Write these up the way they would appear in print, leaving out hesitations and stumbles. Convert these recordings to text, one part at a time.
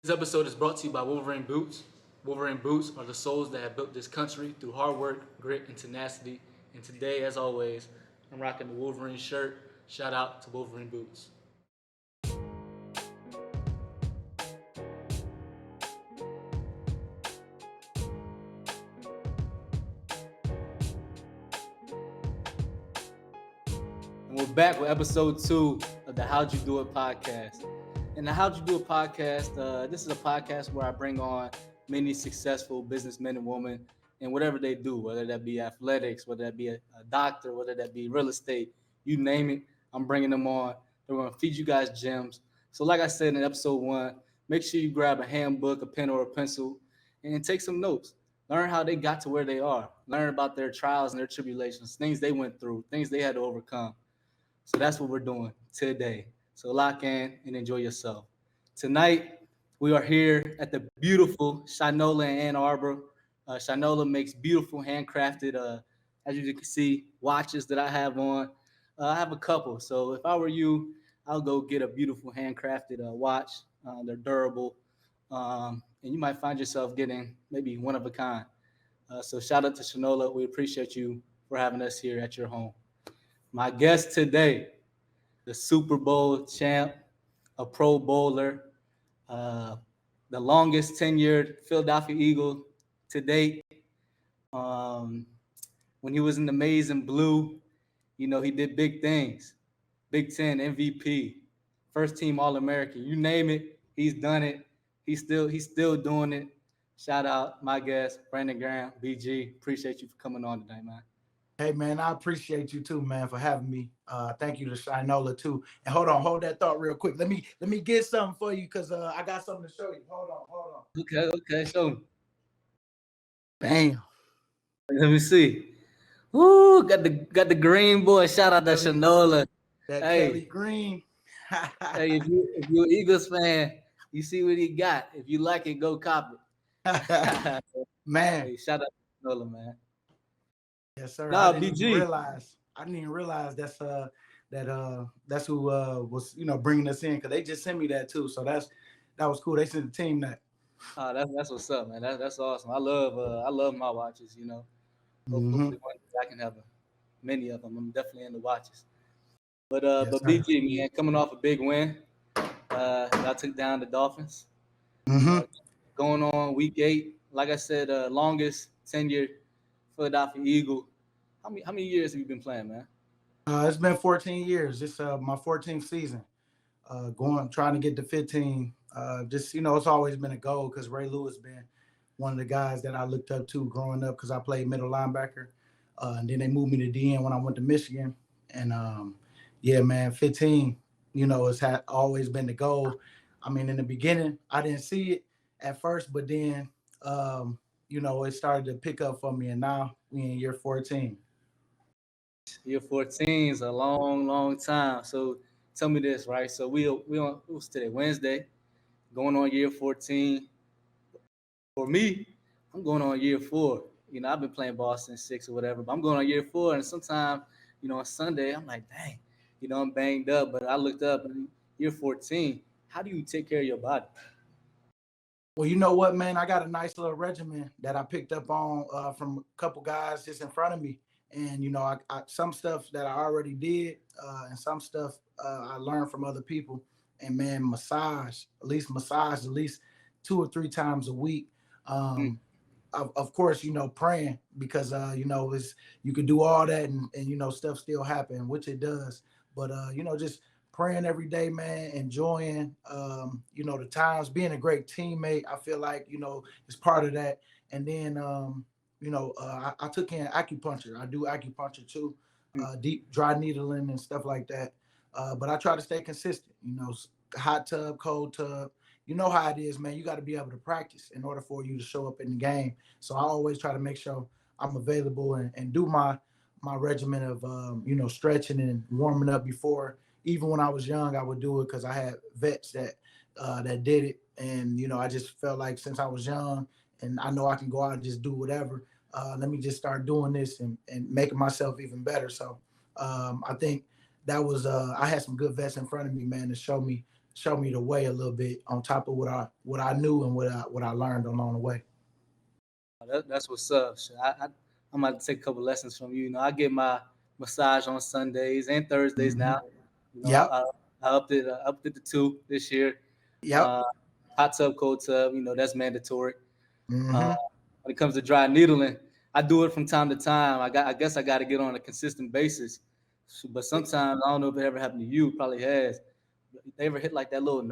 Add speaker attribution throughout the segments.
Speaker 1: This episode is brought to you by Wolverine Boots. Wolverine Boots are the souls that have built this country through hard work, grit, and tenacity. And today, as always, I'm rocking the Wolverine shirt. Shout out to Wolverine Boots. And we're back with episode 2 of the How'd You Do It podcast. And the How'd You Do It podcast, this is a podcast where I bring on many successful businessmen and women and whatever they do, whether that be athletics, whether that be a doctor, whether that be real estate, you name it, I'm bringing them on. They're going to feed you guys gems. So like I said in episode 1, make sure you grab a handbook, a pen or a pencil, and take some notes. Learn how they got to where they are. Learn about their trials and their tribulations, things they went through, things they had to overcome. So that's what we're doing today. So lock in and enjoy yourself. Tonight, we are here at the beautiful Shinola in Ann Arbor. Shinola makes beautiful handcrafted, as you can see, watches that I have on. I have a couple. So if I were you, I'll go get a beautiful handcrafted watch. They're durable. And you might find yourself getting maybe one of a kind. So shout out to Shinola. We appreciate you for having us here at your home. My guest today, the Super Bowl champ, a Pro Bowler, uh, the longest tenured Philadelphia Eagle to date. Um, when he was in the maize and blue, he did big things. Big Ten MVP, first team All American. You name it, he's done it. He's still doing it. Shout out my guest, Brandon Graham, BG. Appreciate you for coming on today, man.
Speaker 2: Hey man, I appreciate you too, man, for having me. Thank you to Shinola too. And hold that thought real quick. Let me get something for you because I got something to show you. Hold on.
Speaker 1: Okay. So
Speaker 2: Bam.
Speaker 1: let me see. Woo, got the green boy. Shout out to
Speaker 2: Kelly,
Speaker 1: Shinola.
Speaker 2: that Kelly
Speaker 1: Hey,
Speaker 2: Green.
Speaker 1: hey, if you're an Eagles fan, you see what he got. If you like it, go cop it.
Speaker 2: Man,
Speaker 1: Hey, shout out to Shinola, man.
Speaker 2: yes, sir. I
Speaker 1: Nah,
Speaker 2: didn't even
Speaker 1: BG.
Speaker 2: realize. I didn't even realize that's who was bringing us in because they just sent me that too. So that was cool. They sent the team that.
Speaker 1: That's what's up, man. That's awesome. I love my watches.
Speaker 2: Hmm.
Speaker 1: Hopefully one day I can have many of them. I'm definitely into watches. But
Speaker 2: Yes, sir.
Speaker 1: BG, man, coming off a big win, y'all took down the Dolphins.
Speaker 2: Hmm.
Speaker 1: Uh, Going on week 8. Like I said, longest tenured Philadelphia Eagle. How many years have you been playing, man?
Speaker 2: It's been 14 years. It's my 14th season. Going trying to get to 15. Just it's always been a goal because Ray Lewis been one of the guys that I looked up to growing up because I played middle linebacker, and then they moved me to DN when I went to Michigan. And yeah, man, 15. It's had always been the goal. I mean, in the beginning, I didn't see it at first, but then it started to pick up for me, and now we in year 14.
Speaker 1: Year 14 is a long, long time. So tell me this, right? So we on who's today? Wednesday, going on year 14. For me, I'm going on year 4. I've been playing ball since 6 or whatever, but I'm going on year 4. And sometimes, on Sunday, I'm like, dang, I'm banged up. But I looked up and year 14. How do you take care of your body?
Speaker 2: Well, you know what, man? I got a nice little regimen that I picked up on from a couple guys just in front of me, and I some stuff that I already did, and some stuff I learned from other people. And man, massage at least 2 or 3 times a week.
Speaker 1: Mm.
Speaker 2: Um, of course, praying because it's you could do all that and stuff still happen, which it does. But just praying every day, man, enjoying the times, being a great teammate. I feel like, it's part of that. And then I took in acupuncture. I do acupuncture too,
Speaker 1: Mm.
Speaker 2: deep dry needling and stuff like that. But I try to stay consistent, hot tub, cold tub. You know how it is, man. You got to be able to practice in order for you to show up in the game. So I always try to make sure I'm available and do my regimen of stretching and warming up before. Even when I was young, I would do it because I had vets that did it, and I just felt like since I was young and I know I can go out and just do whatever. Let me just start doing this and making myself even better. So I think that was I had some good vets in front of me, man, to show me show me the way a little bit on top of what I knew and what I learned along the way.
Speaker 1: That's what's up. Shit, I'm about to take a couple lessons from you. You know, I get my massage on Sundays and Thursdays
Speaker 2: Hmm.
Speaker 1: now. You know,
Speaker 2: Yep.
Speaker 1: I upped it to two this year.
Speaker 2: Yep.
Speaker 1: Uh, hot tub, cold tub. You know, that's mandatory. Uh,
Speaker 2: Hmm.
Speaker 1: when it comes to dry needling, I do it from time to time. I guess I got to get on a consistent basis. But sometimes I don't know if it ever happened to you. Probably has. They ever hit like that little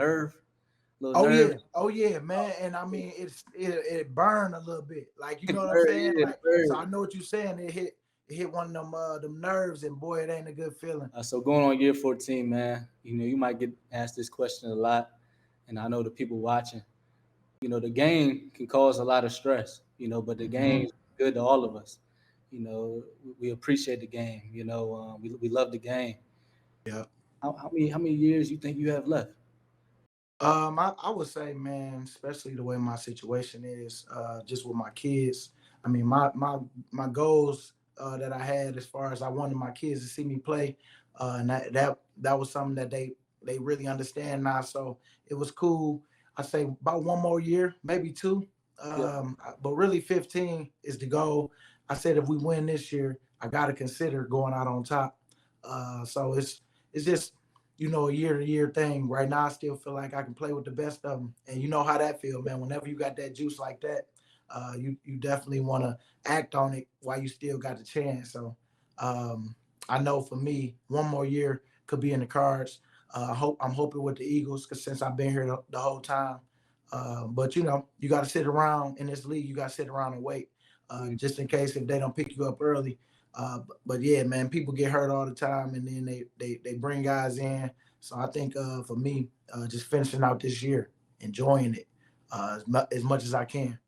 Speaker 2: Oh
Speaker 1: nerve?
Speaker 2: yeah, oh yeah, man. And I mean, it burned a little bit, like you
Speaker 1: It
Speaker 2: know what I'm
Speaker 1: bird,
Speaker 2: saying.
Speaker 1: yeah,
Speaker 2: Like, so
Speaker 1: bird.
Speaker 2: I know what you're saying. It hit one of them nerves, and boy, it ain't a good feeling.
Speaker 1: So going on year 14, man, you know, you might get asked this question a lot, and I know the people watching, you know, the game can cause a lot of stress, you know, but the game
Speaker 2: Hmm.
Speaker 1: is good to all of us. You know, we appreciate the game. You know, we love the game.
Speaker 2: Yeah.
Speaker 1: How many years you think you have left?
Speaker 2: I would say, man, especially the way my situation is, just with my kids. I mean, my goals that I had as far as I wanted my kids to see me play, and that was something that they really understand now. So it was cool. I say about one more year, maybe two,
Speaker 1: Yeah.
Speaker 2: but really 15 is the goal. I said if we win this year, I got to consider going out on top. So it's just a year to year thing. Right now, I still feel like I can play with the best of them, and you know how that feel, man. Whenever you got that juice like that, you definitely want to act on it while you still got the chance. So, um, I know for me, one more year could be in the cards. I'm hoping with the Eagles, because since I've been here the whole time. But you got to sit around in this league. You got to sit around and wait,
Speaker 1: Mm.
Speaker 2: just in case if they don't pick you up early. But yeah, man, people get hurt all the time, and then they bring guys in. So I think for me, just finishing out this year, enjoying it as much as I can.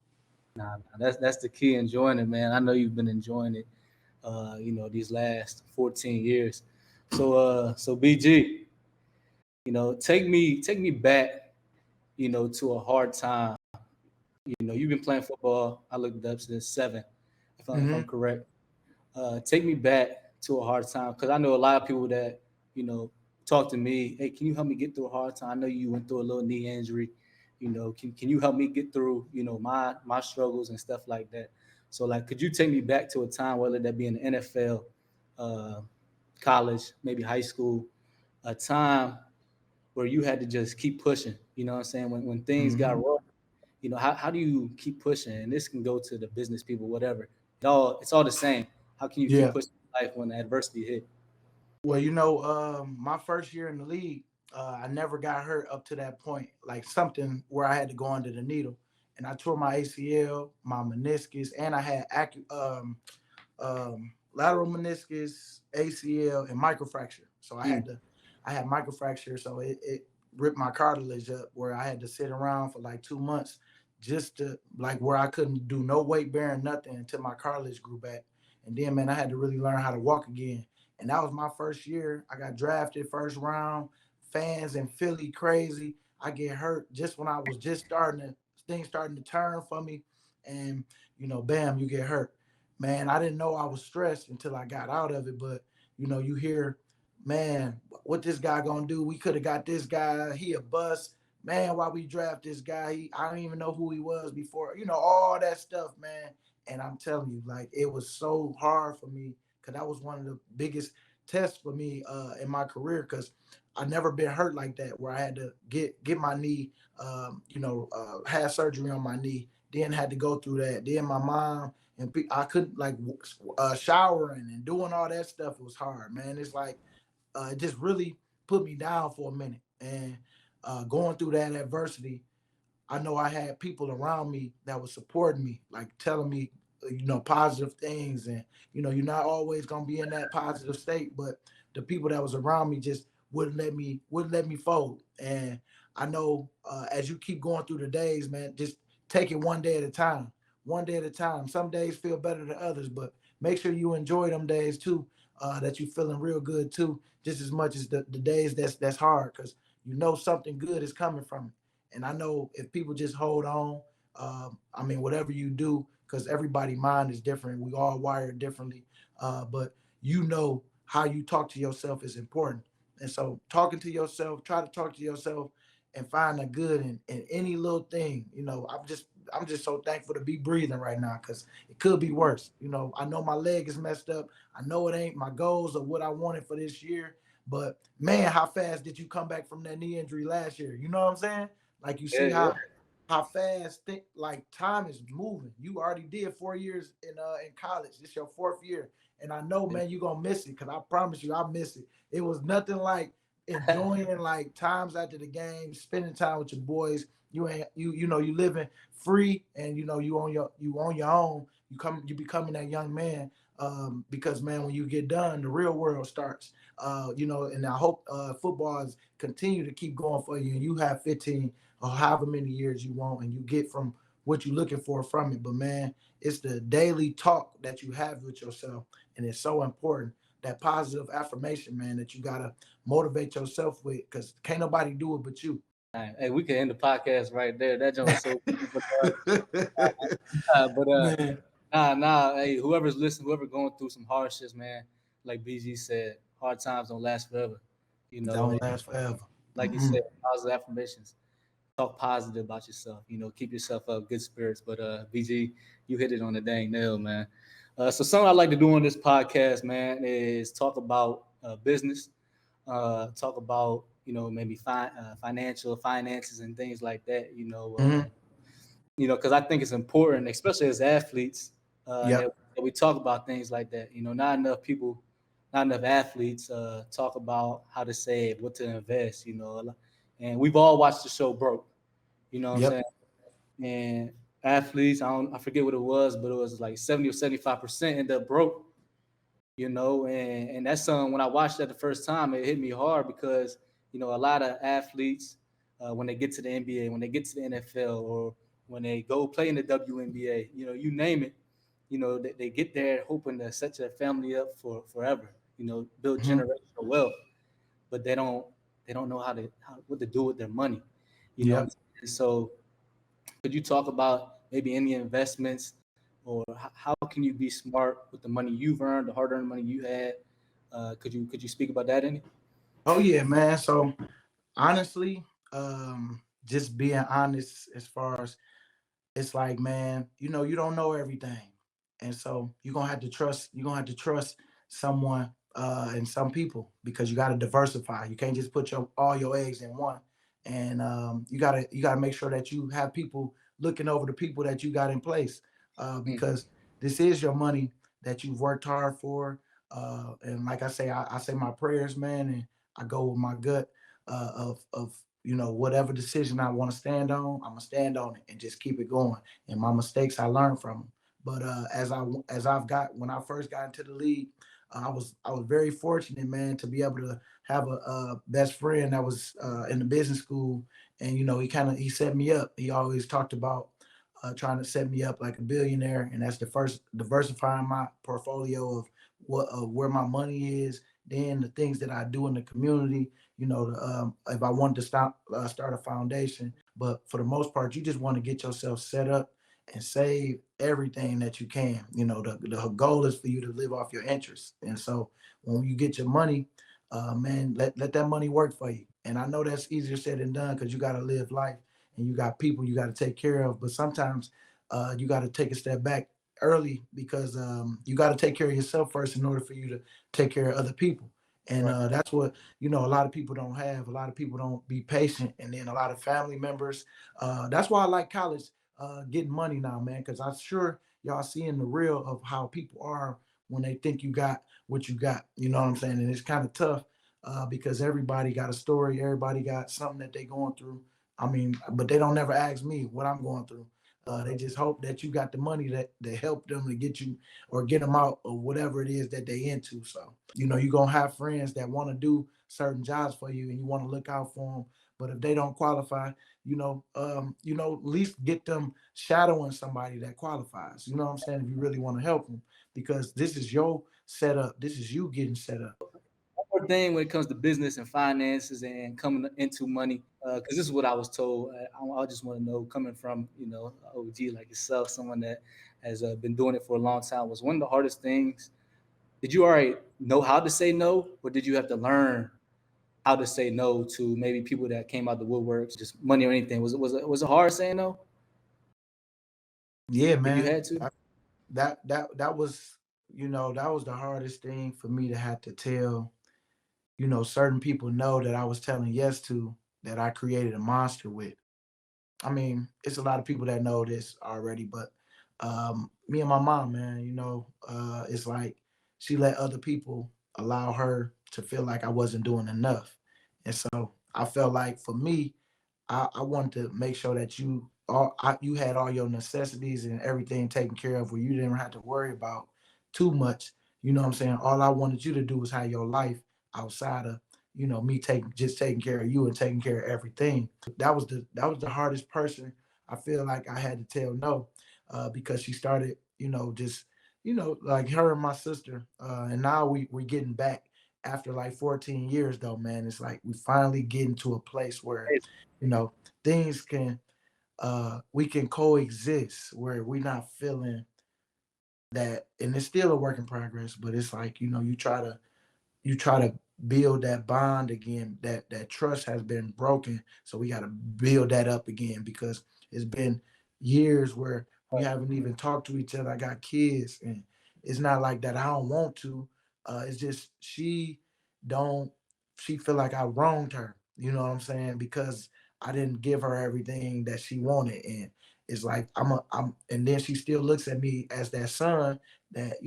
Speaker 1: Nah, that's the key, enjoying it, man. I know you've been enjoying it, you know, these last 14 years. So BG, you know, take me back, you know, to a hard time. You know, you've been playing football. I looked it up since seven, if I'm
Speaker 2: Hmm.
Speaker 1: correct. Take me back to a hard time because I know a lot of people that you know talk to me. Hey, can you help me get through a hard time? I know you went through a little knee injury. You know, can you help me get through my struggles and stuff like that? So like, could you take me back to a time, whether that be in the NFL, uh, college, maybe high school, a time where you had to just keep pushing? You know what I'm saying? When things got
Speaker 2: Hmm.
Speaker 1: rough, you know, how do you keep pushing? And this can go to the business people, whatever. It's all the same. How can you keep
Speaker 2: Yeah.
Speaker 1: pushing life when adversity hit?
Speaker 2: Well, my first year in the league, I never got hurt up to that point, like something where I had to go under the needle. And I tore my ACL, my meniscus, and I had lateral meniscus, ACL, and microfracture. So
Speaker 1: Mm.
Speaker 2: I had microfracture, so it ripped my cartilage up where I had to sit around for like 2 months just to like where I couldn't do no weight bearing nothing until my cartilage grew back. And then man, I had to really learn how to walk again. And that was my first year. I got drafted first round. Fans in Philly crazy. I get hurt just when I was just things starting to turn for me. And bam, you get hurt. Man, I didn't know I was stressed until I got out of it. But you hear, man, what this guy gonna do? We could have got this guy. He a bust. Man, why we draft this guy? I don't even know who he was before. All that stuff, man. And I'm telling you, like it was so hard for me because that was one of the biggest tests for me in my career because I never been hurt like that where I had to get my knee, had surgery on my knee, then had to go through that. Then my mom and I couldn't like showering and doing all that stuff. It was hard, man. It's like it just really put me down for a minute, and going through that adversity, I know I had people around me that was supporting me, like telling me, positive things. And, you're not always gonna be in that positive state, but the people that was around me just wouldn't let me fold. And I know as you keep going through the days, man, just take it one day at a time. One day at a time. Some days feel better than others, but make sure you enjoy them days too. That you feeling real good too, just as much as the days that's hard, because something good is coming from it. And I know if people just hold on, I mean, whatever you do, because everybody mind is different. We all wired differently. But how you talk to yourself is important. And so talking to yourself, try to talk to yourself and find the good in any little thing. I'm just so thankful to be breathing right now because it could be worse. I know my leg is messed up. I know it ain't my goals or what I wanted for this year. But man, how fast did you come back from that knee injury last year? You know what I'm saying? Like you
Speaker 1: Yeah,
Speaker 2: see
Speaker 1: yeah.
Speaker 2: how fast like time is moving. You already did 4 years in college. This your fourth year. And I know, man, you're gonna miss it because I promise you I miss it. It was nothing like enjoying like times after the game, spending time with your boys. You ain't you living free and you on your own. You becoming that young man. Because man, when you get done, the real world starts. And I hope football is continue to keep going for you, and you have 15 or however many years you want, and you get from what you're looking for from it. But man, it's the daily talk that you have with yourself, and it's so important. That positive affirmation, man, that you gotta motivate yourself with, because can't nobody do it but you.
Speaker 1: All right. Hey, we can end the podcast right there. That joint was so cool. But
Speaker 2: Man,
Speaker 1: Hey, whoever's listening, whoever going through some hardships, man, like BG said, hard times don't last forever.
Speaker 2: don't last forever.
Speaker 1: Like you
Speaker 2: Mm-mm.
Speaker 1: said, positive affirmations. Talk positive about yourself. Keep yourself up, good spirits. But BG, you hit it on the dang nail, man. So something I like to do on this podcast, man, is talk about business, talk about maybe financial finances and things like that.
Speaker 2: Mm-hmm.
Speaker 1: Because I think it's important, especially as athletes,
Speaker 2: Yep.
Speaker 1: that we talk about things like that. Not enough people, not enough athletes talk about how to save, what to invest. And we've all watched the show Broke. You know what I'm
Speaker 2: Yep.
Speaker 1: saying? And athletes, I forget what it was, but it was like 70 or 75% end up broke. And that's something when I watched that the first time, it hit me hard because a lot of athletes when they get to the NBA, when they get to the NFL, or when they go play in the WNBA, you name it, they get there hoping to set their family up for forever, build
Speaker 2: Mm-hmm.
Speaker 1: generational wealth, but they don't know what to do with their money. What I'm
Speaker 2: Yep.
Speaker 1: saying? So could you talk about maybe any investments, or how can you be smart with the money you've earned, the hard-earned money you had? Could you speak about that any?
Speaker 2: Oh yeah, man. So honestly, just being honest as far as it's like, man, you don't know everything. And so you're gonna have to trust someone and some people because you gotta diversify. You can't just put all your eggs in one. And you gotta make sure that you have people looking over the people that you got in place.
Speaker 1: Mm,
Speaker 2: Because this is your money that you've worked hard for. And like I say, I say my prayers, man, and I go with my gut of whatever decision I want to stand on, I'm gonna stand on it and just keep it going. And my mistakes, I learn from them. But when I first got into the league, I was very fortunate, man, to be able to have a best friend that was in the business school, and he set me up. He always talked about trying to set me up like a billionaire, and that's the first diversifying my portfolio of where my money is, then the things that I do in the community. If I wanted to start a foundation, but for the most part, you just want to get yourself set up and save everything that you can. The goal is for you to live off your interest. And so when you get your money, man, let that money work for you. And I know that's easier said than done because you got to live life and you got people you got to take care of. But sometimes you got to take a step back early because you got to take care of yourself first in order for you to take care of other people. And
Speaker 1: right.
Speaker 2: that's what a lot of people don't have. A lot of people don't be patient, and then a lot of family members. That's why I like college getting money now, man, because I'm sure y'all seeing the real of how people are when they think you got what you got. You know what I'm saying? And it's kind of tough because everybody got a story, everybody got something that they going through. I mean, but they don't never ask me what I'm going through. They just hope that you got the money that help them to get you or get them out of whatever it is that they into. So you're gonna have friends that want to do certain jobs for you, and you want to look out for them. But if they don't qualify, at least get them shadowing somebody that qualifies. You know what I'm saying? If you really want to help them, because this is your setup. This is you getting set up.
Speaker 1: One more thing when it comes to business and finances and coming into money, because this is what I was told. I just want to know, coming from OG like yourself, someone that has been doing it for a long time, was one of the hardest things. Did you already know how to say no, or did you have to learn how to say no to maybe people that came out the woodworks, just money or anything? Was it hard saying no
Speaker 2: Yeah,
Speaker 1: if you
Speaker 2: man.
Speaker 1: had to?
Speaker 2: That was, that was the hardest thing for me to have to tell, certain people no that I was telling yes to, that I created a monster with. I mean, it's a lot of people that know this already, but me and my mom, man, it's like she let other people allow her to feel like I wasn't doing enough. And so I felt like for me, I wanted to make sure that you had all your necessities and everything taken care of, where you didn't have to worry about too much. You know what I'm saying? All I wanted you to do was have your life outside of, me taking care of you and taking care of everything. That was the hardest person I feel like I had to tell no, because she started, just, like her and my sister, and now we're getting back after like 14 years though, man. It's like we finally getting to a place where, you know, things can we can coexist, where we're not feeling that, and it's still a work in progress, but it's like, you try to build that bond again. That trust has been broken, so we got to build that up again, because it's been years where we haven't even talked to each other. I got kids, and it's not like that I don't want to. It's just don't she feel like I wronged her, you know what I'm saying, because I didn't give her everything that she wanted. And it's like I'm and then she still looks at me as that son that,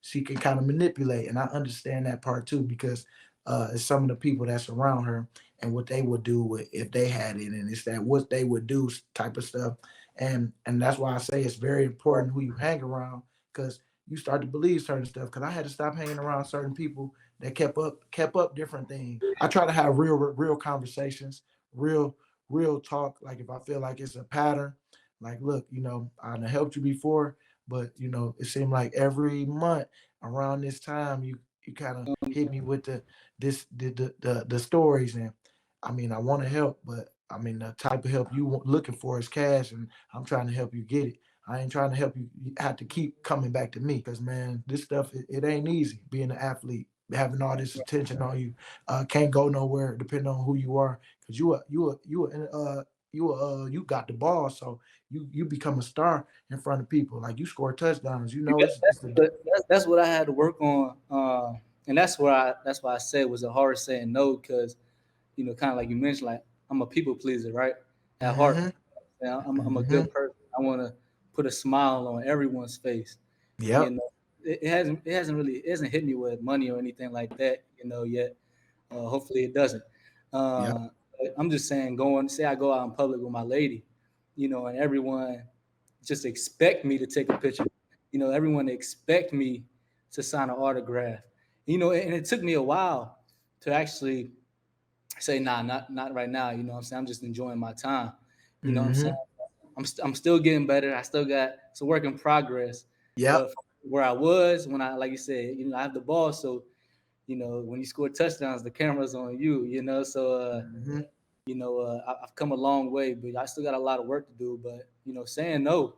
Speaker 2: she can kind of manipulate. And I understand that part too, because it's some of the people that's around her and what they would do if they had it, and it's that what they would do type of stuff. And that's why I say it's very important who you hang around, because you start to believe certain stuff. Because I had to stop hanging around certain people that kept up different things. I try to have real conversations, real real talk. Like if I feel like it's a pattern, like, look, I done helped you before, but it seemed like every month around this time you kind of hit me with the stories. And I mean, I want to help, but I mean, the type of help looking for is cash, and I'm trying to help you get it. I ain't trying to help you have to keep coming back to me, because man, this stuff, it ain't easy being an athlete, having all this attention on you. Can't go nowhere depending on who you are, because you got the ball, so you become a star in front of people. Like, you score touchdowns.
Speaker 1: Yeah,
Speaker 2: It's the
Speaker 1: that's what I had to work on, and that's why I said it was a hard saying no, because kind of like you mentioned, like I'm a people pleaser, right? At heart,
Speaker 2: hmm
Speaker 1: I'm a
Speaker 2: hmm
Speaker 1: good person. I want to put a smile on everyone's face. You
Speaker 2: Yep.
Speaker 1: know, it hasn't really it hasn't hit me with money or anything like that, yet. Hopefully it doesn't.
Speaker 2: Yep.
Speaker 1: But I'm just saying, say I go out in public with my lady, and everyone just expect me to take a picture. Everyone expect me to sign an autograph. And it took me a while to actually say, nah, not right now. You know what I'm saying? I'm just enjoying my time. You know what I'm saying?
Speaker 2: hmm
Speaker 1: I'm still getting better. I still got it's a work in progress.
Speaker 2: Yep.
Speaker 1: But where I was when I, like you said, I have the ball, so when you score touchdowns, the camera's on you. So
Speaker 2: hmm
Speaker 1: I've come a long way, but I still got a lot of work to do. But saying no,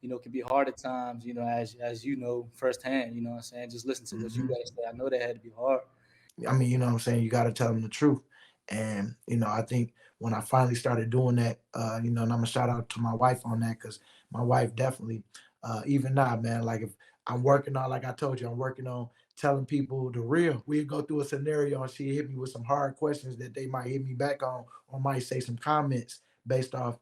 Speaker 1: can be hard at times. As you know firsthand. You know what I'm saying? Just listen to what you
Speaker 2: hmm
Speaker 1: guys say. I know that had to be hard.
Speaker 2: I mean, you know what I'm saying? You got to tell them the truth. And, I think when I finally started doing that, and I'm going to shout out to my wife on that, because my wife definitely, even now, man, like if I'm working on, like I told you, I'm working on telling people the real. We'd go through a scenario and she hit me with some hard questions that they might hit me back on, or might say some comments based off,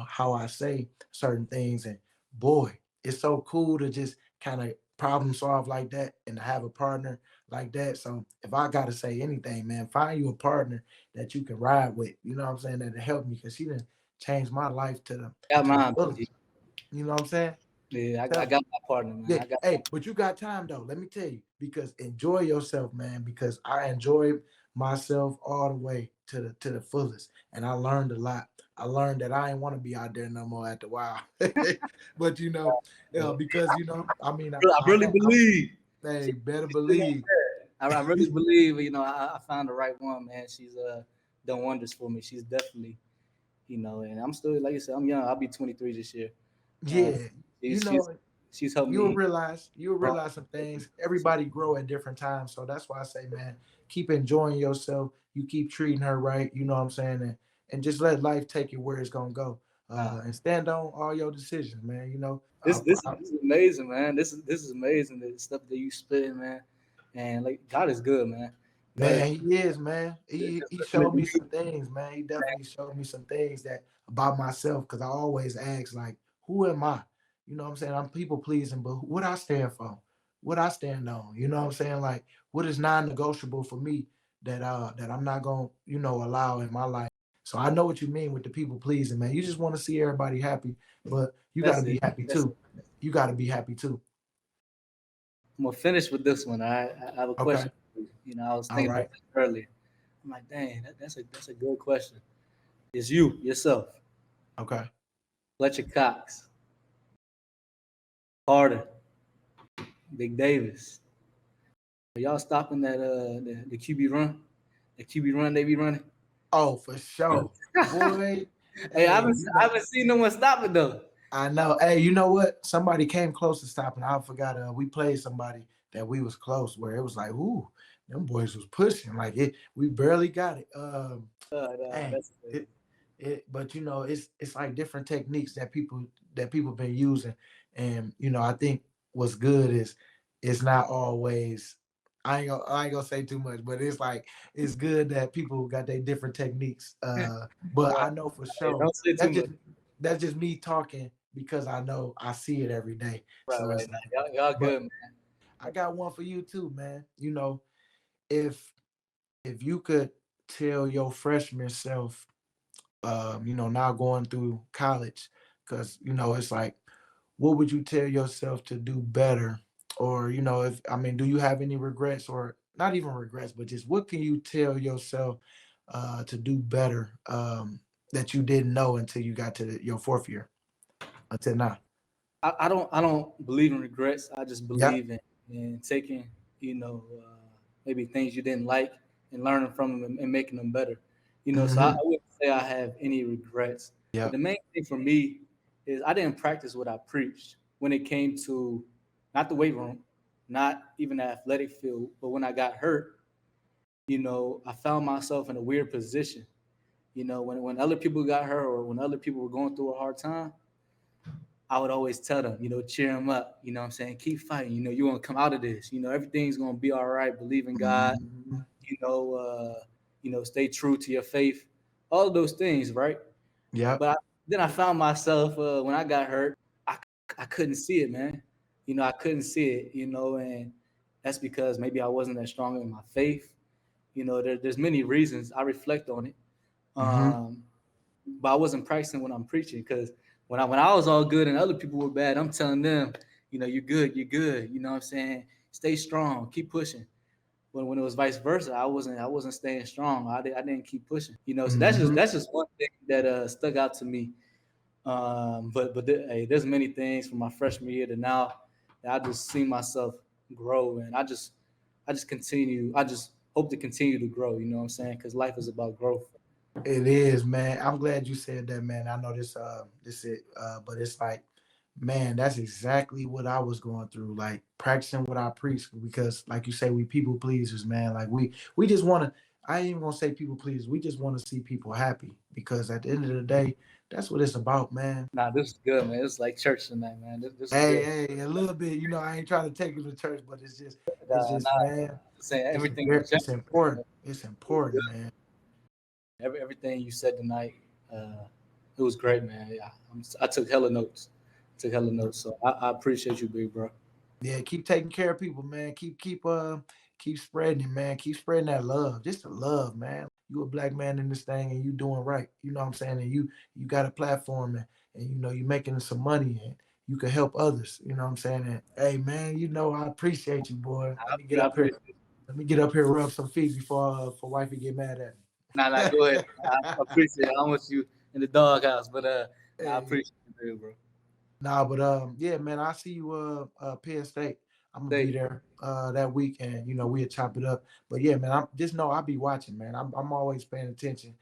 Speaker 2: how I say certain things. And boy, it's so cool to just kind of problem solve like that, and to have a partner like that. So if I gotta say anything, man, find you a partner that you can ride with. You know what I'm saying? That'll help me, because she done changed my life to the
Speaker 1: I got
Speaker 2: to the
Speaker 1: mine,
Speaker 2: fullest. You know what I'm saying?
Speaker 1: yeah. I
Speaker 2: Tell
Speaker 1: got my partner, man.
Speaker 2: Yeah,
Speaker 1: I got
Speaker 2: hey, but you got time though. Let me tell you, because enjoy yourself, man. Because I enjoyed myself all the way to the fullest, and I learned a lot. I learned that I ain't want to be out there no more after a while. But because I mean,
Speaker 1: I really believe.
Speaker 2: hey, better
Speaker 1: She's doing
Speaker 2: believe.
Speaker 1: I really believe, I found the right one, man. She's done wonders for me. She's definitely, and I'm still, like you said, I'm young. I'll be 23 this year. Uh,
Speaker 2: Yeah, you
Speaker 1: she's she's
Speaker 2: know,
Speaker 1: she's helped
Speaker 2: you'll
Speaker 1: me.
Speaker 2: realize you'll realize some things. Everybody grow at different times, so that's why I say, man, keep enjoying yourself. you keep treating her right, you know what I'm saying, and just let life take you where it's gonna go.
Speaker 1: Nah,
Speaker 2: And stand on all your decisions, man. You know,
Speaker 1: this is amazing, man. This is amazing. The stuff that you spitting, man. And like God is good, man. God is
Speaker 2: man, he is, man.
Speaker 1: just
Speaker 2: He
Speaker 1: listening
Speaker 2: showed
Speaker 1: to
Speaker 2: me
Speaker 1: you.
Speaker 2: some things, man. He definitely showed me some things that about myself because I always ask, like, who am I? You know what I'm saying? I'm people pleasing, but what I stand for, what I stand on. You know what I'm saying? Like, what is non-negotiable for me that I'm not gonna, allow in my life. So I know what you mean with the people pleasing, man. You just want to see everybody happy, but you got to
Speaker 1: That's
Speaker 2: be
Speaker 1: it.
Speaker 2: happy
Speaker 1: That's
Speaker 2: too. You got to be happy too.
Speaker 1: I'm gonna finish with this one. I have a
Speaker 2: Okay.
Speaker 1: question for you. I was
Speaker 2: All
Speaker 1: thinking about
Speaker 2: right.
Speaker 1: this earlier. I'm like, dang, that's a good question. It's you yourself,
Speaker 2: Okay.
Speaker 1: Fletcher Cox, Carter, Big Davis. Are y'all stopping that the QB run? The QB run they be running.
Speaker 2: Oh, for sure, boy.
Speaker 1: Hey, I
Speaker 2: Hey,
Speaker 1: haven't I haven't seen no one stop it though.
Speaker 2: I know. Hey, you know what? Somebody came close to stopping. I forgot. We played somebody that we was close, where it was like, ooh, them boys was pushing. Like it, we barely got it.
Speaker 1: Nah,
Speaker 2: Dang.
Speaker 1: that's amazing.
Speaker 2: But it's like different techniques that people been using, and I think what's good is it's not always. I ain't gonna say too much, but it's like it's good that people got their different techniques. But
Speaker 1: Right.
Speaker 2: I know for
Speaker 1: Hey,
Speaker 2: sure
Speaker 1: don't say too
Speaker 2: that's
Speaker 1: much.
Speaker 2: just that's just me talking because I know I see it every day.
Speaker 1: Right,
Speaker 2: So
Speaker 1: right.
Speaker 2: it's
Speaker 1: Now,
Speaker 2: like,
Speaker 1: y'all
Speaker 2: but
Speaker 1: good, man.
Speaker 2: I got one for you too, man. If if you could tell your freshman self now going through college, because it's like, what would you tell yourself to do better? Or, if I mean, do you have any regrets, or not even regrets, but just what can you tell yourself to do better that you didn't know until you got to your fourth year until now?
Speaker 1: I don't believe in regrets. I just
Speaker 2: Yep.
Speaker 1: believe in taking, maybe things you didn't like and learning from them and making them better. So I
Speaker 2: Hmm.
Speaker 1: wouldn't say I have any regrets. But the
Speaker 2: Yep.
Speaker 1: main thing for me is I didn't practice what I preached when it came to not the weight room, not even the athletic field, but when I got hurt, I found myself in a weird position. When other people got hurt or when other people were going through a hard time, I would always tell them, cheer them up. What I'm saying? Keep fighting. You're going to come out of this. Everything's going to be all right. Believe in God.
Speaker 2: Hmm.
Speaker 1: You know, uh, stay true to your faith. All of those things, right?
Speaker 2: Yep.
Speaker 1: Then I found myself when I got hurt, I couldn't see it, man. I couldn't see it, and that's because maybe I wasn't that strong in my faith. There's many reasons. I reflect on it.
Speaker 2: Hmm.
Speaker 1: Um, but I wasn't practicing when I'm preaching because when I was all good and other people were bad, I'm telling them, you're good, you're good. What I'm saying? Stay strong, keep pushing. When it was vice versa, I wasn't staying strong. I didn't keep pushing. So that's just
Speaker 2: Hmm.
Speaker 1: that's just one thing that stuck out to me. Hey, there's many things from my freshman year to now that I just see myself grow, and I just continue. I just hope to continue to grow. You know what I'm saying? Because life is about growth.
Speaker 2: It is, man. I'm glad you said that, man. I know this it, but it's like, man, that's exactly what I was going through, like practicing what I preach, because like you say, we people pleasers, man. Like we just want to. I ain't even gonna say people pleasers. We just want to see people happy, because at the end of the day, that's what it's about, man.
Speaker 1: Nah, this is good, man. It's like church tonight, man. This is
Speaker 2: Hey,
Speaker 1: good.
Speaker 2: hey, a little bit, I ain't trying to take you to church, but it's just,
Speaker 1: Nah,
Speaker 2: man,
Speaker 1: saying
Speaker 2: it's
Speaker 1: everything in
Speaker 2: very, it's
Speaker 1: general.
Speaker 2: important. It's
Speaker 1: It was
Speaker 2: important,
Speaker 1: good.
Speaker 2: man.
Speaker 1: Everything you said tonight, uh, it was great, man. Yeah, I took hella notes. Took hella notes. So I appreciate you, big bro.
Speaker 2: Yeah, keep taking care of people, man. Keep spreading it, man. Keep spreading that love. Just the love, man. You a black man in this thing and you doing right. You know what I'm saying? And you got a platform, and you making some money, and you can help others. You know what I'm saying? And hey, man, I appreciate you, boy. Let me get
Speaker 1: I
Speaker 2: up here.
Speaker 1: appreciate it.
Speaker 2: Let me get up here and rub some feet before wifey get mad at
Speaker 1: Nah, go ahead. I
Speaker 2: me.
Speaker 1: appreciate it. I want you in the doghouse, but I
Speaker 2: Hey,
Speaker 1: appreciate you, big bro.
Speaker 2: nah, but yeah, man, I see you Penn State. I'm gonna be
Speaker 1: Stay.
Speaker 2: there that week, and we'll chop it up. But yeah, man, I'm just know I'll be watching, man. I'm always paying attention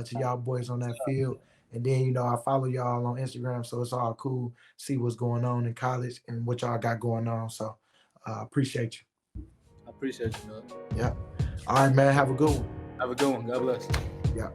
Speaker 2: to y'all boys on that field. And then I follow y'all on Instagram, so it's all cool. See what's going on in college and what y'all got going on. So appreciate you.
Speaker 1: I appreciate you, dog.
Speaker 2: Yeah. All right, man. Have a good one.
Speaker 1: Have a good one. God bless.
Speaker 2: Yeah.